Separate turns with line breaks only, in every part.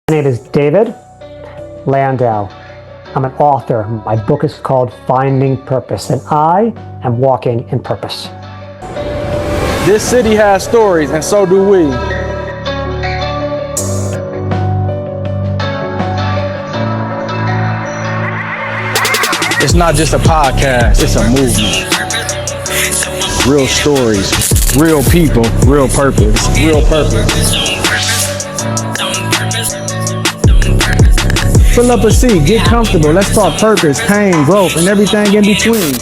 My name is David Landau. I'm an author. My book is called Finding Purpose, and I am walking in purpose.
This city has stories, and so do we. It's not just a podcast, it's a movement. Real stories, real people, real purpose, real purpose. Fill up a seat, get comfortable, let's talk purpose, pain, growth, and everything in between.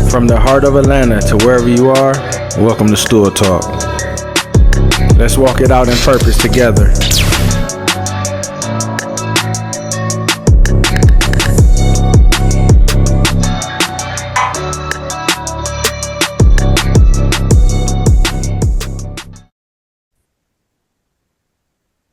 From the heart of Atlanta to wherever you are, welcome to Stool Talk. Let's walk it out in purpose together.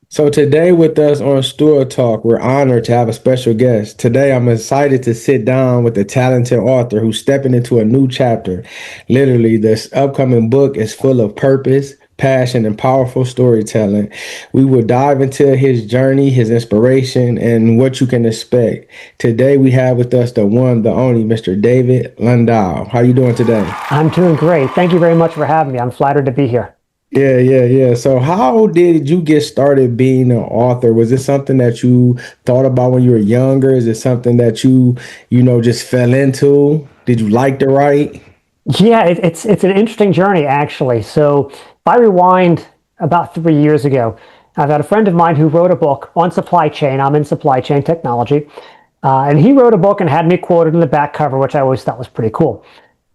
So today with us on Stool Talk, we're honored to have a special guest. Today, I'm excited to sit down with a talented author who's stepping into a new chapter. Literally, this upcoming book is full of purpose, passion, and powerful storytelling. We will dive into his journey, his inspiration, and what you can expect. Today, we have with us the one, the only, Mr. David Landau. How you doing today?
I'm doing great. Thank you very much for having me. I'm flattered to be here.
Yeah. So how did you get started being an author? Was it something that you thought about when you were younger? Is it something that you just fell into? Did you like to write?
Yeah, it's an interesting journey, actually. So if I rewind about 3 years ago, I've got a friend of mine who wrote a book on supply chain. I'm in supply chain technology. And he wrote a book and had me quoted in the back cover, which I always thought was pretty cool.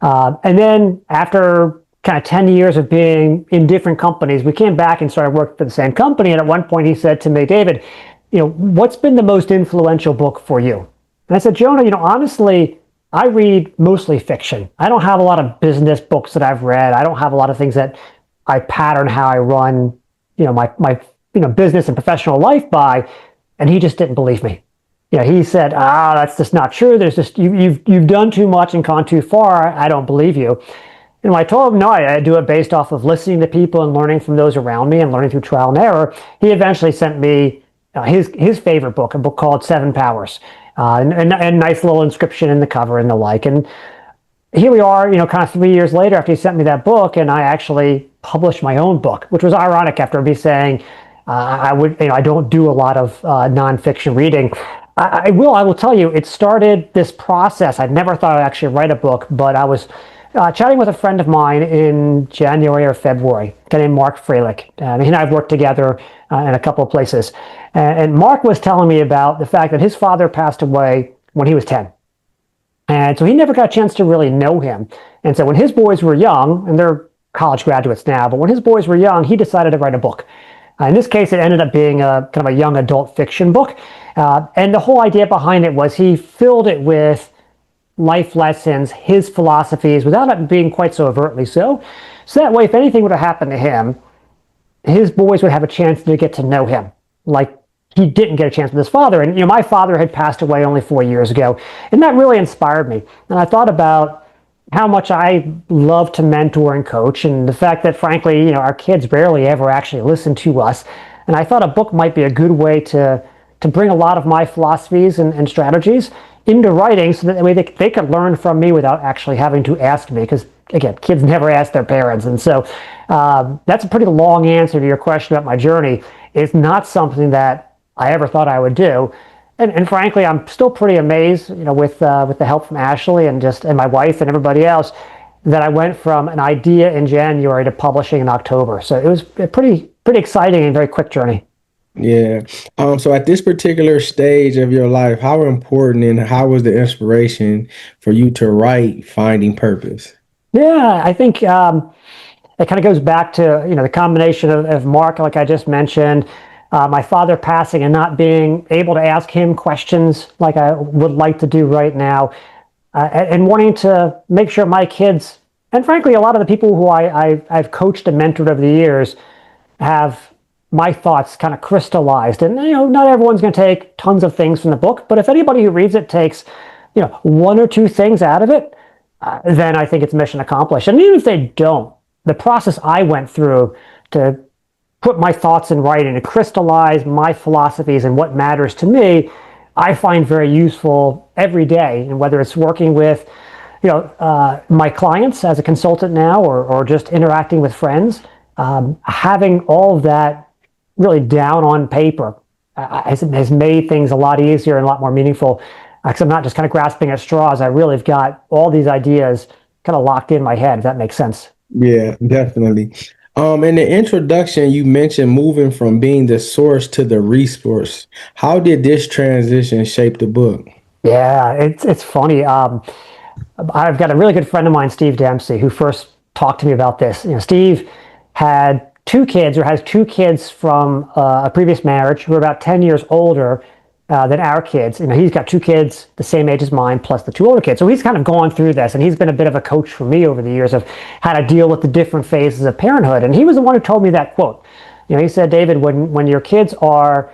And then after kind of 10 years of being in different companies, we came back and started working for the same company. And at one point he said to me, David, what's been the most influential book for you? And I said, Jonah, honestly, I read mostly fiction. I don't have a lot of business books that I've read. I don't have a lot of things that I pattern how I run, my business and professional life by. And he just didn't believe me. He said, that's just not true. There's just, you've done too much and gone too far. I don't believe you. And when I told him, no, I do it based off of listening to people and learning from those around me and learning through trial and error, he eventually sent me his favorite book, a book called 7 Powers, and a nice little inscription in the cover and the like. And here we are, kind of 3 years later after he sent me that book, and I actually published my own book, which was ironic after me saying I don't do a lot of nonfiction reading. I will tell you, it started this process. I never thought I'd actually write a book, but I was chatting with a friend of mine in January or February, a guy named Mark Freilich. He and I have worked together in a couple of places. And Mark was telling me about the fact that his father passed away when he was 10. And so he never got a chance to really know him. And so when his boys were young, and they're college graduates now, but when his boys were young, he decided to write a book. In this case, it ended up being a kind of a young adult fiction book. And the whole idea behind it was he filled it with life lessons, his philosophies, without it being quite so overtly so. So that way, if anything would have happened to him, his boys would have a chance to get to know him, like he didn't get a chance with his father. And my father had passed away only 4 years ago, and that really inspired me. And I thought about how much I love to mentor and coach, and the fact that, frankly, our kids rarely ever actually listen to us. And I thought a book might be a good way to bring a lot of my philosophies and strategies into writing, so that way they could learn from me without actually having to ask me, because again, kids never ask their parents. And so that's a pretty long answer to your question about my journey. It's not something that I ever thought I would do, and frankly, I'm still pretty amazed, with the help from Ashley and my wife and everybody else, that I went from an idea in January to publishing in October. So it was a pretty exciting and very quick journey.
Yeah. So at this particular stage of your life, how important and how was the inspiration for you to write Finding Purpose?
Yeah, I think it kind of goes back to, the combination of Mark, like I just mentioned, my father passing and not being able to ask him questions like I would like to do right now, and wanting to make sure my kids, and frankly, a lot of the people who I've coached and mentored over the years, have my thoughts kind of crystallized. And, not everyone's going to take tons of things from the book, but if anybody who reads it takes, one or two things out of it, then I think it's mission accomplished. And even if they don't, the process I went through to put my thoughts in writing, to crystallize my philosophies and what matters to me, I find very useful every day. And whether it's working with, my clients as a consultant now, or just interacting with friends, having all of that really down on paper has made things a lot easier and a lot more meaningful. Because I'm not just kind of grasping at straws. I really have got all these ideas kind of locked in my head, if that makes sense.
Yeah, definitely. In the introduction, you mentioned moving from being the source to the resource. How did this transition shape the book?
Yeah, it's funny. I've got a really good friend of mine, Steve Dempsey, who first talked to me about this. Steve had two kids, or has two kids from a previous marriage, who are about 10 years older than our kids. He's got two kids the same age as mine, plus the two older kids. So he's kind of gone through this, and he's been a bit of a coach for me over the years of how to deal with the different phases of parenthood. And he was the one who told me that quote. He said, David, when your kids are,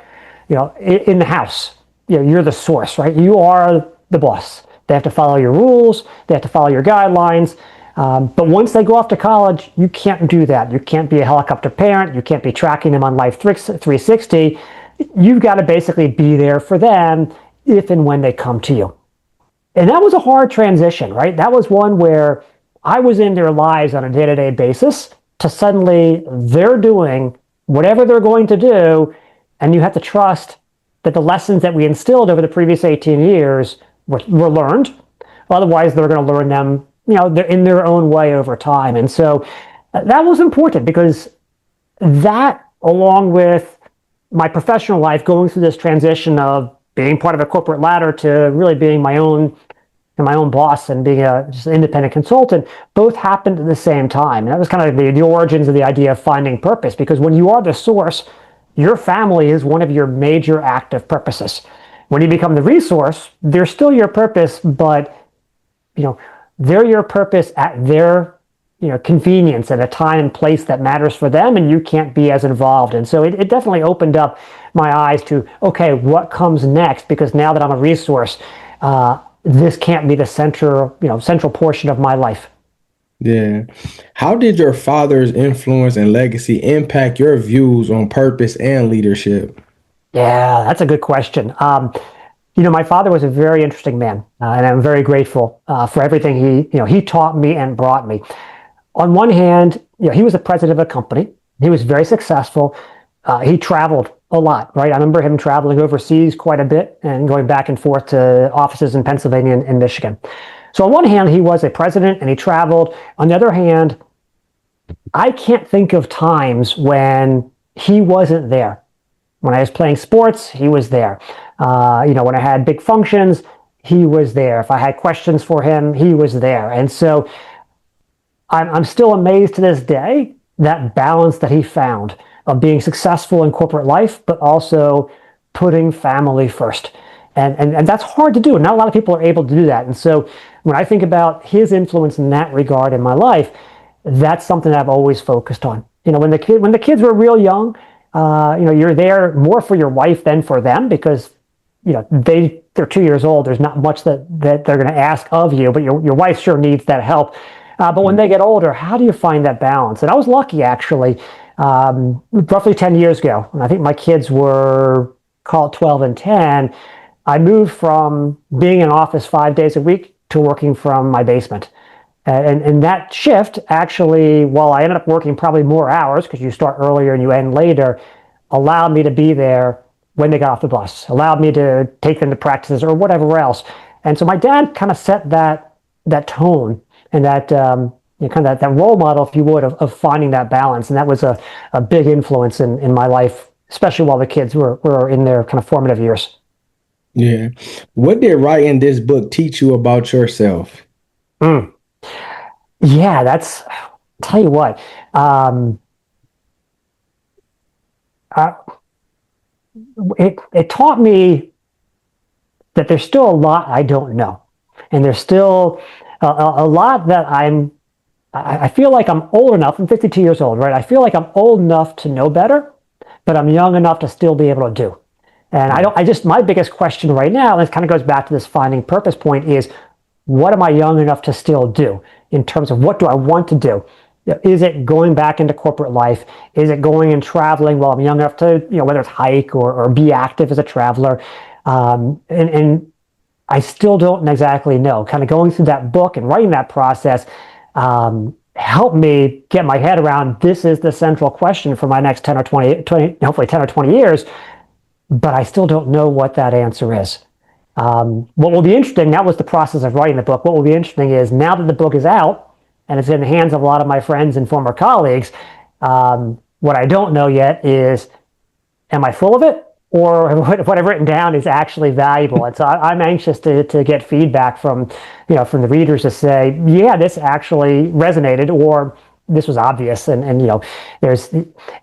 in the house, you're the source, right? You are the boss. They have to follow your rules. They have to follow your guidelines. But once they go off to college, you can't do that. You can't be a helicopter parent. You can't be tracking them on Life 360. You've got to basically be there for them if and when they come to you. And that was a hard transition, right? That was one where I was in their lives on a day-to-day basis, to suddenly they're doing whatever they're going to do, and you have to trust that the lessons that we instilled over the previous 18 years were learned. Otherwise, they're going to learn them, they're in their own way over time. And so that was important, because that, along with my professional life, going through this transition of being part of a corporate ladder to really being my own boss and being just an independent consultant, both happened at the same time. And that was kind of the origins of the idea of finding purpose, because when you are the source, your family is one of your major active purposes. When you become the resource, they're still your purpose, but they're your purpose at their convenience, at a time and place that matters for them, and you can't be as involved. And so it definitely opened up my eyes to, okay, what comes next? Because now that I'm a resource, this can't be the central portion of my life.
Yeah. How did your father's influence and legacy impact your views on purpose and leadership?
Yeah, that's a good question. My father was a very interesting man, and I'm very grateful for everything he taught me and brought me. On one hand, he was the president of a company. He was very successful. He traveled a lot, right? I remember him traveling overseas quite a bit and going back and forth to offices in Pennsylvania and Michigan. So on one hand, he was a president and he traveled. On the other hand, I can't think of times when he wasn't there. When I was playing sports, he was there. When I had big functions, he was there. If I had questions for him, he was there. And so I'm still amazed to this day, that balance that he found of being successful in corporate life, but also putting family first. And that's hard to do. Not a lot of people are able to do that. And so when I think about his influence in that regard in my life, that's something that I've always focused on. When the kids were real young, you're there more for your wife than for them, because they're 2 years old. There's not much that they're going to ask of you, but your wife sure needs that help. But when they get older, how do you find that balance? And I was lucky, actually, roughly 10 years ago, and I think my kids were, call it 12 and 10, I moved from being in office 5 days a week to working from my basement. And that shift, actually, while I ended up working probably more hours, because you start earlier and you end later, allowed me to be there when they got off the bus, allowed me to take them to practices or whatever else. And so my dad kind of set that tone, and that kind of that role model, if you would, of finding that balance. And that was a big influence in my life, especially while the kids were in their kind of formative years.
Yeah. What did writing this book teach you about yourself?
Yeah, I'll tell you what, it taught me that there's still a lot I don't know. And there's still a lot that I feel like I'm old enough. I'm 52 years old, right? I feel like I'm old enough to know better, but I'm young enough to still be able to do. And my biggest question right now, and it kind of goes back to this finding purpose point, is what am I young enough to still do in terms of what do I want to do? Is it going back into corporate life? Is it going and traveling while I'm young enough to, whether it's hike or be active as a traveler? And I still don't exactly know. Kind of going through that book and writing that process helped me get my head around this is the central question for my next 10 or 20, hopefully 10 or 20 years, but I still don't know what that answer is. What will be interesting, that was the process of writing the book. What will be interesting is now that the book is out and it's in the hands of a lot of my friends and former colleagues, what I don't know yet is, am I full of it? Or what I've written down is actually valuable. And so I'm anxious to get feedback from the readers to say, yeah, this actually resonated, or this was obvious. And there's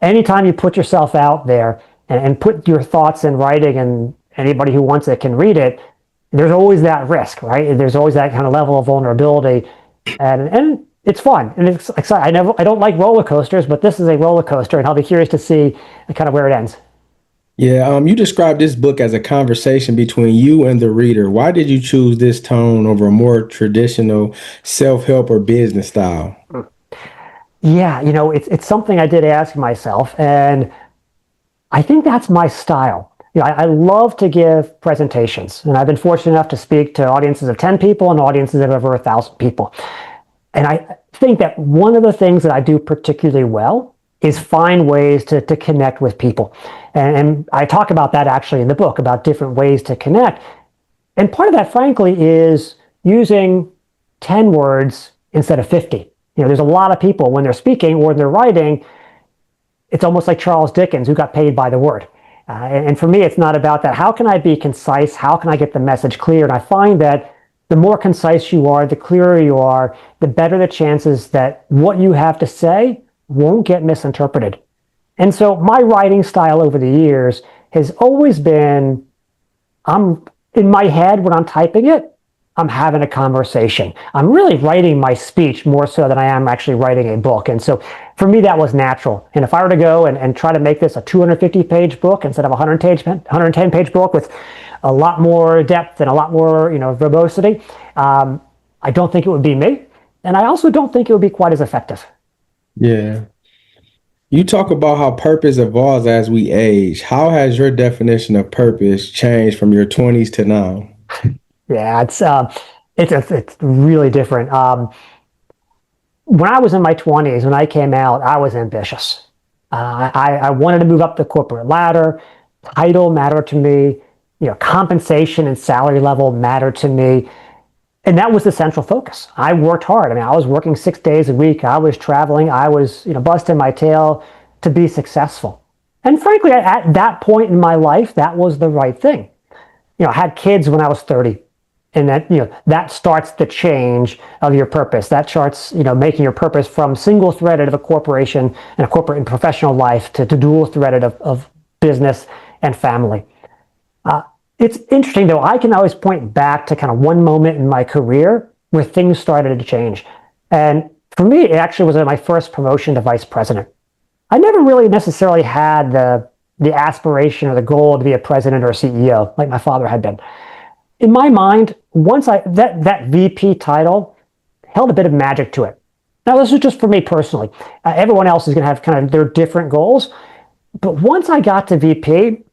anytime you put yourself out there and put your thoughts in writing, and anybody who wants it can read it, there's always that risk, right? There's always that kind of level of vulnerability, and it's fun and it's exciting. I don't like roller coasters, but this is a roller coaster, and I'll be curious to see kind of where it ends.
Yeah, you described this book as a conversation between you and the reader. Why did you choose this tone over a more traditional self-help or business style?
Yeah, it's something I did ask myself, and I think that's my style. I love to give presentations, and I've been fortunate enough to speak to audiences of 10 people and audiences of over 1,000 people. And I think that one of the things that I do particularly well is find ways to connect with people. And I talk about that actually in the book, about different ways to connect. And part of that, frankly, is using 10 words instead of 50. There's a lot of people when they're speaking or when they're writing, it's almost like Charles Dickens, who got paid by the word. And for me, it's not about that. How can I be concise? How can I get the message clear? And I find that the more concise you are, the clearer you are, the better the chances that what you have to say won't get misinterpreted. And so my writing style over the years has always been, I'm in my head when I'm typing it, I'm having a conversation. I'm really writing my speech more so than I am actually writing a book. And so for me, that was natural. And if I were to go and try to make this a 250-page book instead of a 110-page book with a lot more depth and a lot more, verbosity, I don't think it would be me. And I also don't think it would be quite as effective.
Yeah. You talk about how purpose evolves as we age. How has your definition of purpose changed from your 20s to now?
Yeah, it's really different. When I was in my 20s, when I came out, I was ambitious. I wanted to move up the corporate ladder. Title mattered to me. Compensation and salary level mattered to me. And that was the central focus. I worked hard. I mean, I was working 6 days a week. I was traveling. I was, busting my tail to be successful. And frankly, at that point in my life, that was the right thing. I had kids when I was 30. And that starts the change of your purpose. That starts, making your purpose from single-threaded of a corporation and a corporate and professional life to dual-threaded of business and family. It's interesting, though. I can always point back to kind of one moment in my career where things started to change. And for me, it actually was my first promotion to vice president. I never really necessarily had the aspiration or the goal to be a president or a CEO like my father had been. In my mind, once that VP title held a bit of magic to it. Now, this is just for me personally. Everyone else is going to have kind of their different goals. But once I got to VP,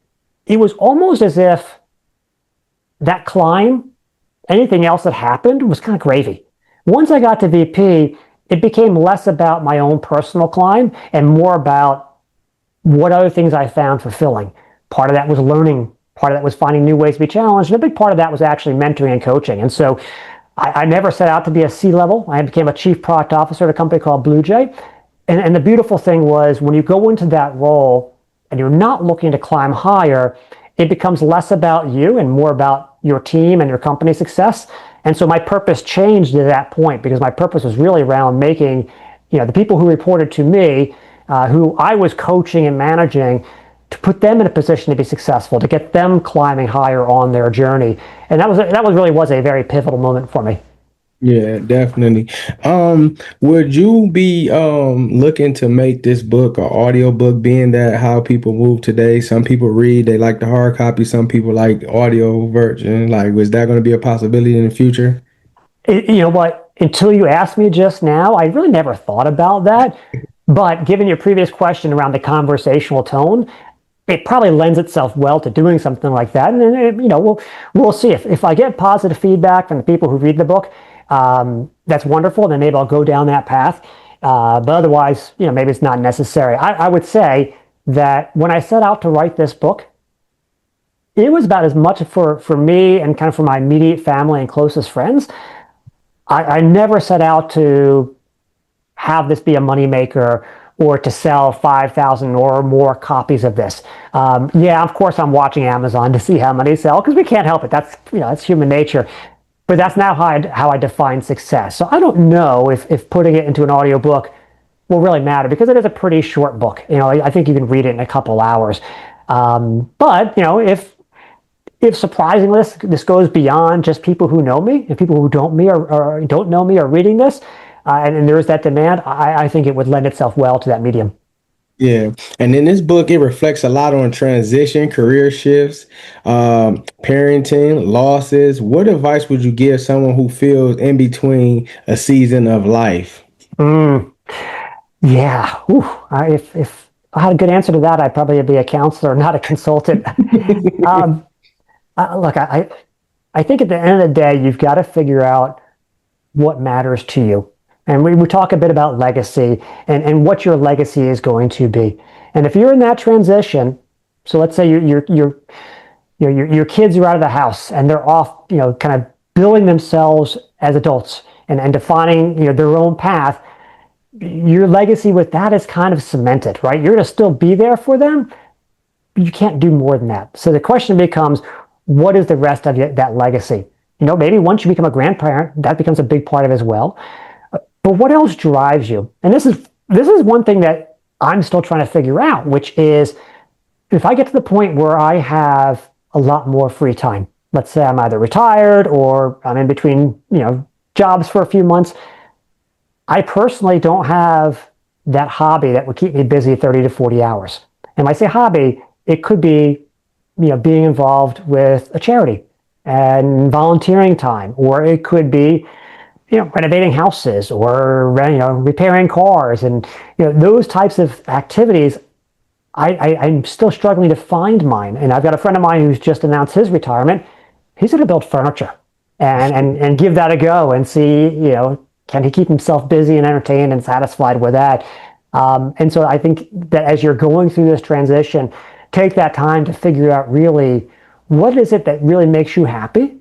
it was almost as if that climb, anything else that happened was kind of gravy. Once I got to VP, it became less about my own personal climb and more about what other things I found fulfilling. Part of that was learning. Part of that was finding new ways to be challenged. And a big part of that was actually mentoring and coaching. And so I never set out to be a C-level. I became a chief product officer at a company called Blue Jay. And the beautiful thing was when you go into that role and you're not looking to climb higher, it becomes less about you and more about your team and your company's success. And so my purpose changed at that point because my purpose was really around making, the people who reported to me, who I was coaching and managing, to put them in a position to be successful, to get them climbing higher on their journey. And that really was a very pivotal moment for me.
Yeah, definitely. Would you be looking to make this book or audio book, being that how people move today? Some people read, they like the hard copy, some people like audio version. Like, was that going to be a possibility in the future?
You know what? Until you asked me just now, I really never thought about that. But given your previous question around the conversational tone, it probably lends itself well to doing something like that. And then, you know, we'll see if I get positive feedback from the people who read the book. That's wonderful. Then maybe I'll go down that path. But otherwise, you know, maybe it's not necessary. I would say that when I set out to write this book, it was about as much for me and kind of for my immediate family and closest friends. I never set out to have this be a moneymaker or to sell 5,000 or more copies of this. Yeah, of course, I'm watching Amazon to see how many sell because we can't help it. That's, you know, that's human nature. But that's not how I define success. So I don't know if putting it into an audiobook will really matter because it is a pretty short book. You know, I think you can read it in a couple hours. But, you know, if surprisingly this goes beyond just people who know me and people who don't know me are reading this, and there is that demand, I think it would lend itself well to that medium.
Yeah. And in this book, it reflects a lot on transition, career shifts, parenting, losses. What advice would you give someone who feels in between a season of life?
Mm, yeah. Ooh, if I had a good answer to that, I'd probably be a counselor, not a consultant. um, Look, I think at the end of the day, you've got to figure out what matters to you. And we talk a bit about legacy and what your legacy is going to be. And if you're in that transition, so let's say your kids are out of the house and they're off, you know, kind of building themselves as adults and defining, you know, their own path, your legacy with that is kind of cemented, right? You're going to still be there for them. But you can't do more than that. So the question becomes, what is the rest of that legacy? You know, maybe once you become a grandparent, that becomes a big part of it as well. But what else drives you? And this is one thing that I'm still trying to figure out, which is if I get to the point where I have a lot more free time, let's say I'm either retired or I'm in between, you know, jobs for a few months, I personally don't have that hobby that would keep me busy 30 to 40 hours. And when I say hobby, it could be, you know, being involved with a charity and volunteering time, or it could be, you know, renovating houses or, you know, repairing cars and, you know, those types of activities. I'm still struggling to find mine. And I've got a friend of mine who's just announced his retirement. He's going to build furniture and give that a go and see, you know, can he keep himself busy and entertained and satisfied with that? And so I think that as you're going through this transition, take that time to figure out really what is it that really makes you happy.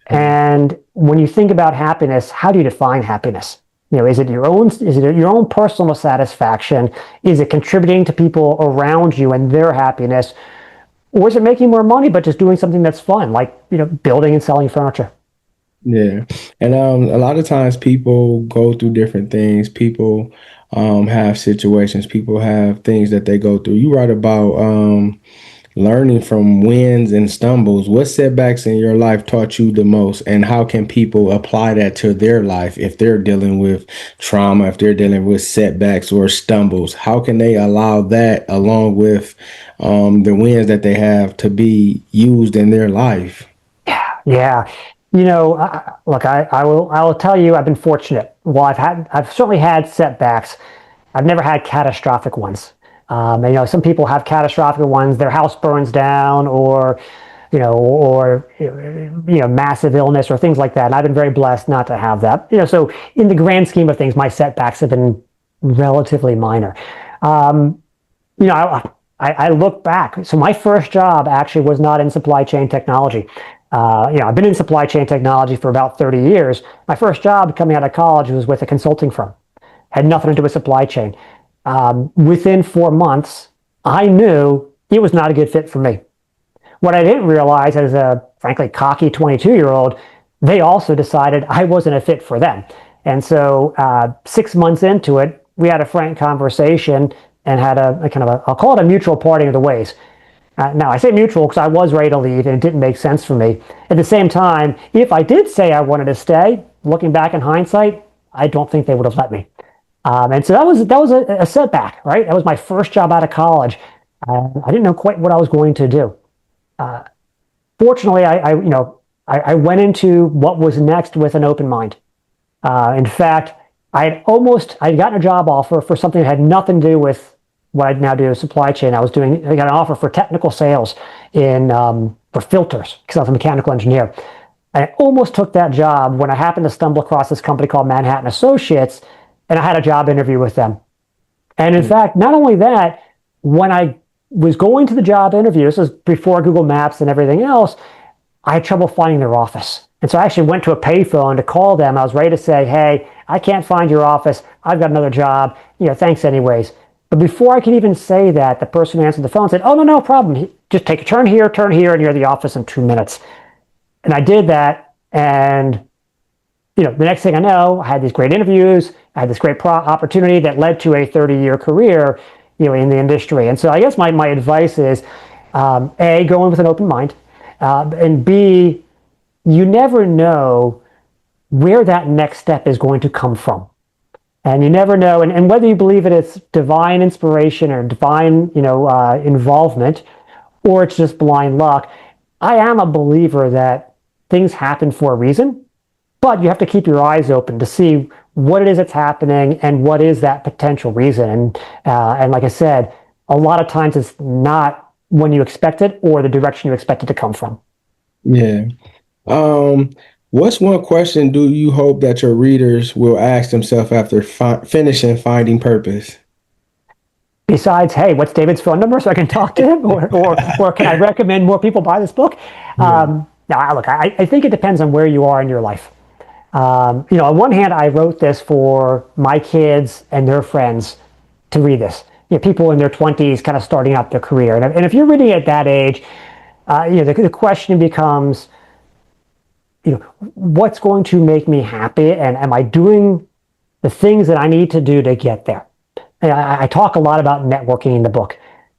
And when you think about happiness, how do you define happiness? You know, is it your own personal satisfaction? Is it contributing to people around you and their happiness? Or is it making more money, but just doing something that's fun, like, you know, building and selling furniture?
Yeah. And a lot of times people go through different things. People have situations, people have things that they go through. You write about learning from wins and stumbles. What setbacks in your life taught you the most, and how can people apply that to their life if they're dealing with trauma, if they're dealing with setbacks or stumbles? How can they allow that along with the wins that they have to be used in their life?
Yeah. You know, look, I will tell you, I've been fortunate. While I've certainly had setbacks. I've never had catastrophic ones. And, you know, some people have catastrophic ones. Their house burns down, or, you know, massive illness or things like that. And I've been very blessed not to have that. You know, so in the grand scheme of things, my setbacks have been relatively minor. You know, I look back. So my first job actually was not in supply chain technology. You know, I've been in supply chain technology for about 30 years. My first job coming out of college was with a consulting firm. Had nothing to do with supply chain. Within 4 months, I knew it was not a good fit for me. What I didn't realize as a, frankly, cocky 22-year-old, they also decided I wasn't a fit for them. And so 6 months into it, we had a frank conversation and had a kind of I'll call it a mutual parting of the ways. Now, I say mutual because I was ready to leave and it didn't make sense for me. At the same time, if I did say I wanted to stay, looking back in hindsight, I don't think they would have let me. And so that was a setback, right? That was my first job out of college. I didn't know quite what I was going to do. Fortunately, I you know, I went into what was next with an open mind. In fact, I'd gotten a job offer for something that had nothing to do with what I now do, supply chain. I got an offer for technical sales for filters because I was a mechanical engineer. I almost took that job when I happened to stumble across this company called Manhattan Associates, and I had a job interview with them. And in fact, not only that, when I was going to the job interview, this was before Google Maps and everything else, I had trouble finding their office. And so I actually went to a payphone to call them. I was ready to say, hey, I can't find your office. I've got another job. Thanks anyways. But before I could even say that, the person who answered the phone said, oh, no problem. Just take a turn here, and you're at the office in 2 minutes. And I did that. And, the next thing I know, I had these great interviews. I had this great opportunity that led to a 30-year career, in the industry. And so I guess my advice is, A, go in with an open mind. And B, you never know where that next step is going to come from. And you never know, and whether you believe it's divine inspiration or divine, involvement, or it's just blind luck. I am a believer that things happen for a reason, but you have to keep your eyes open to see what it is that's happening and what is that potential reason. And like I said, a lot of times it's not when you expect it or the direction you expect it to come from.
Yeah. What's one question do you hope that your readers will ask themselves after finishing Finding Purpose?
Besides, hey, what's David's phone number so I can talk to him, or can I recommend more people buy this book? Now, look, I think it depends on where you are in your life. On one hand, I wrote this for my kids and their friends to read this. People in their 20s kind of starting out their career. And if you're reading at that age, the question becomes, what's going to make me happy? And am I doing the things that I need to do to get there? And I talk a lot about networking in the book.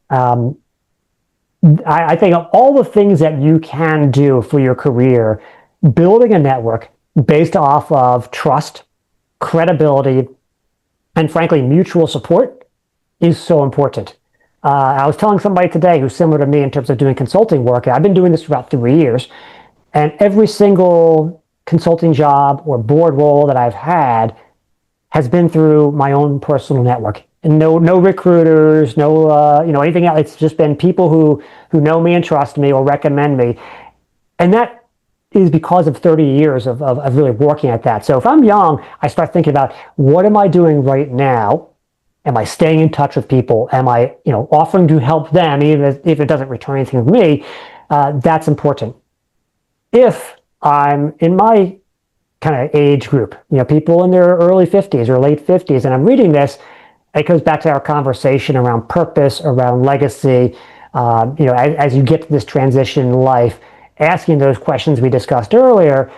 I think of all the things that you can do for your career, building a network based off of trust, credibility, and frankly, mutual support is so important. I was telling somebody today who's similar to me in terms of doing consulting work. I've been doing this for about 3 years, and every single consulting job or board role that I've had has been through my own personal network. And no recruiters, anything else. It's just been people who know me and trust me or recommend me. And that is because of 30 years of really working at that. So if I'm young, I start thinking about, what am I doing right now? Am I staying in touch with people? Am I, offering to help them, even if it doesn't return anything to me? That's important. If I'm in my kind of age group, people in their early 50s or late 50s, and I'm reading this, it goes back to our conversation around purpose, around legacy. As you get to this transition in life, asking those questions we discussed earlier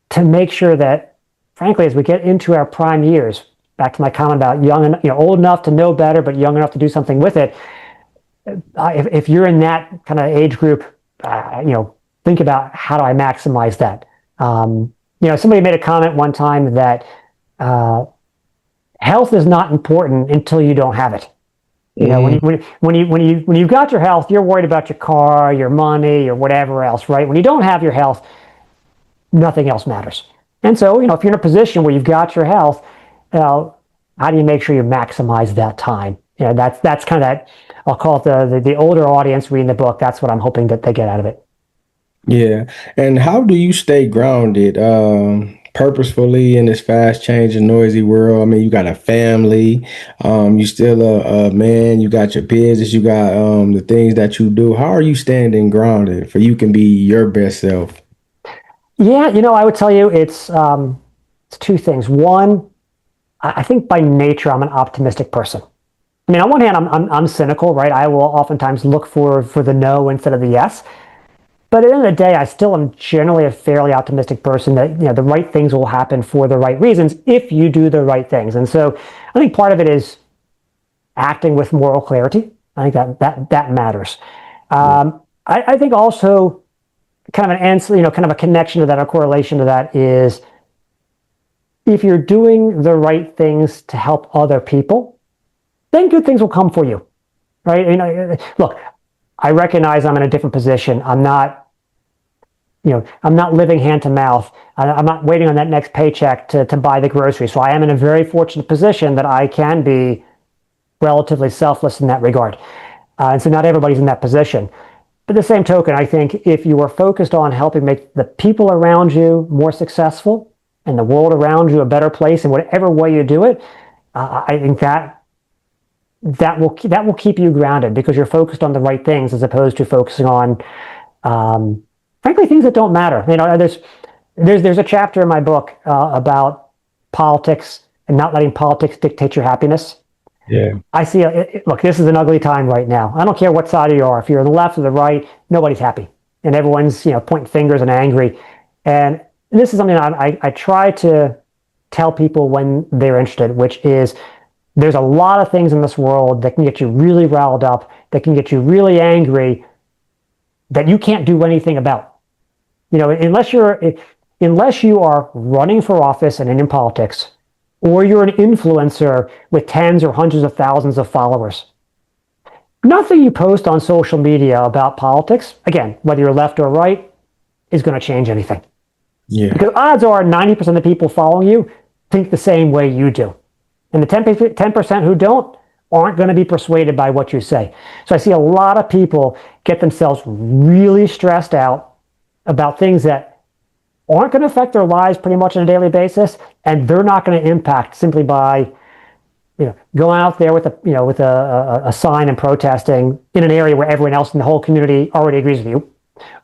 to make sure that, frankly, as we get into our prime years, back to my comment about young and old enough to know better, but young enough to do something with it. If you're in that kind of age group, think about, how do I maximize that? Somebody made a comment one time that health is not important until you don't have it. When you've got your health, you're worried about your car, your money, or whatever else, right? When you don't have your health, nothing else matters. And so, if you're in a position where you've got your health, how do you make sure you maximize that time? That's kind of that, I'll call it the older audience reading the book. That's what I'm hoping that they get out of it.
Yeah. And how do you stay grounded purposefully in this fast changing, noisy world? I mean, you got a family, you still a man, you got your business, you got the things that you do. How are you standing grounded for you can be your best self?
Yeah, I would tell you it's two things. One, I think by nature I'm an optimistic person. I mean, on one hand, I'm cynical, right? I will oftentimes look for the no instead of the yes. But at the end of the day, I still am generally a fairly optimistic person that the right things will happen for the right reasons if you do the right things. And so I think part of it is acting with moral clarity. I think that matters. I think also kind of an answer, kind of a connection to that, a correlation to that is, if you're doing the right things to help other people, then good things will come for you, right? Look, I recognize I'm in a different position. I'm not I'm not living hand to mouth. I'm not waiting on that next paycheck to buy the groceries. So I am in a very fortunate position that I can be relatively selfless in that regard. And so not everybody's in that position. But the same token, I think if you are focused on helping make the people around you more successful and the world around you a better place in whatever way you do it, I think that will keep you grounded because you're focused on the right things as opposed to focusing on, frankly, things that don't matter. There's a chapter in my book about politics and not letting politics dictate your happiness.
Yeah.
I see. Look, this is an ugly time right now. I don't care what side you are. If you're on the left or the right, nobody's happy, and everyone's pointing fingers and angry. And this is something I try to tell people when they're interested, which is there's a lot of things in this world that can get you really riled up, that can get you really angry, that you can't do anything about. Unless you are running for office and in politics, or you're an influencer with tens or hundreds of thousands of followers. Nothing you post on social media about politics, again, whether you're left or right, is going to change anything.
Yeah.
Because odds are 90% of the people following you think the same way you do. And the 10% who don't aren't going to be persuaded by what you say. So I see a lot of people get themselves really stressed out about things that aren't going to affect their lives pretty much on a daily basis, and they're not going to impact simply by going out there with a sign and protesting in an area where everyone else in the whole community already agrees with you,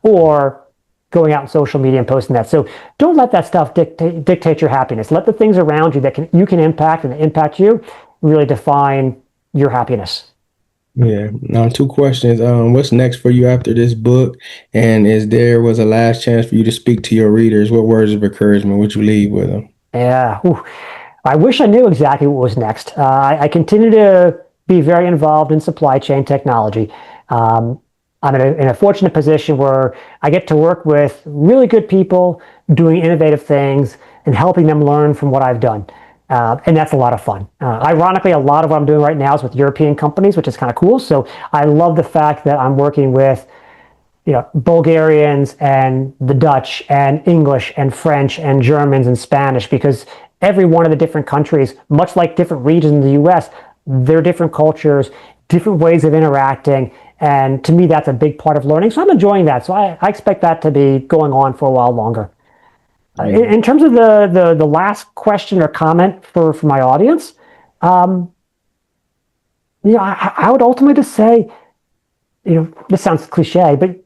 or going out on social media and posting that. So don't let that stuff dictate your happiness. Let the things around you that you can impact and impact you really define your happiness.
Yeah. Now, two questions. What's next for you after this book? And was a last chance for you to speak to your readers? What words of encouragement would you leave with them?
Yeah. Whew. I wish I knew exactly what was next. I continue to be very involved in supply chain technology. I'm in a fortunate position where I get to work with really good people doing innovative things and helping them learn from what I've done. And that's a lot of fun. Ironically, a lot of what I'm doing right now is with European companies, which is kind of cool. So I love the fact that I'm working with Bulgarians and the Dutch and English and French and Germans and Spanish, because every one of the different countries, much like different regions in the US, they're different cultures, different ways of interacting. And to me, that's a big part of learning. So I'm enjoying that. So I expect that to be going on for a while longer. In terms of the last question or comment for my audience, I would ultimately just say, this sounds cliche, but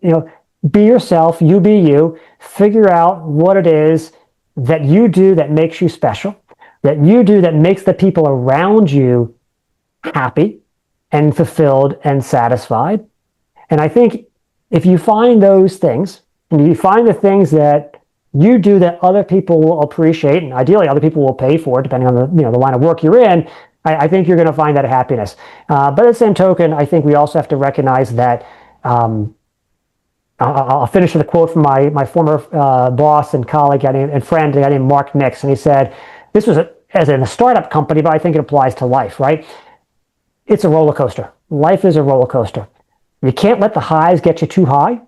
be yourself, you be you, figure out what it is that you do that makes you special, that you do that makes the people around you happy and fulfilled and satisfied. And I think if you find those things, and you find the things that you do that other people will appreciate, and ideally other people will pay for, depending on the line of work you're in, I think you're going to find that happiness. But at the same token, I think we also have to recognize that. I'll finish with a quote from my former boss and colleague and friend, a guy named Mark Nix, and he said, "This was as in a startup company, but I think it applies to life, right? It's a roller coaster. Life is a roller coaster. You can't let the highs get you too high,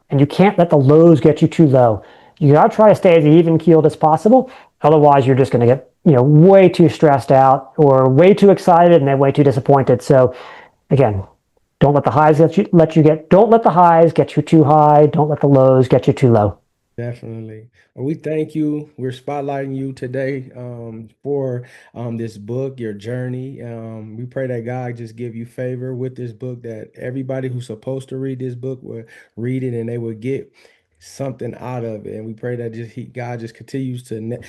and you can't let the lows get you too low. You got to try to stay as even keeled as possible. Otherwise, you're just going to get way too stressed out or way too excited and then way too disappointed. So, again, don't let the highs don't let the highs get you too high. Don't let the lows get you too low."
Definitely. Well, we thank you. We're spotlighting you today for this book, your journey. We pray that God just give you favor with this book, that everybody who's supposed to read this book will read it and they will get something out of it. And we pray that God just continues to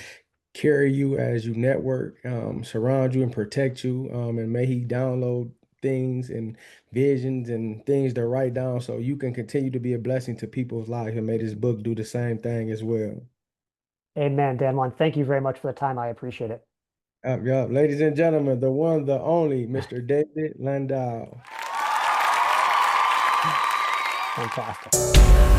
carry you as you network, surround you and protect you. And may He download things and visions and things to write down so you can continue to be a blessing to people's lives. And may this book do the same thing as well.
Amen, Dan Juan. Thank you very much for the time. I appreciate it.
Yeah. Ladies and gentlemen, the one, the only, Mr. David Landau.
Fantastic.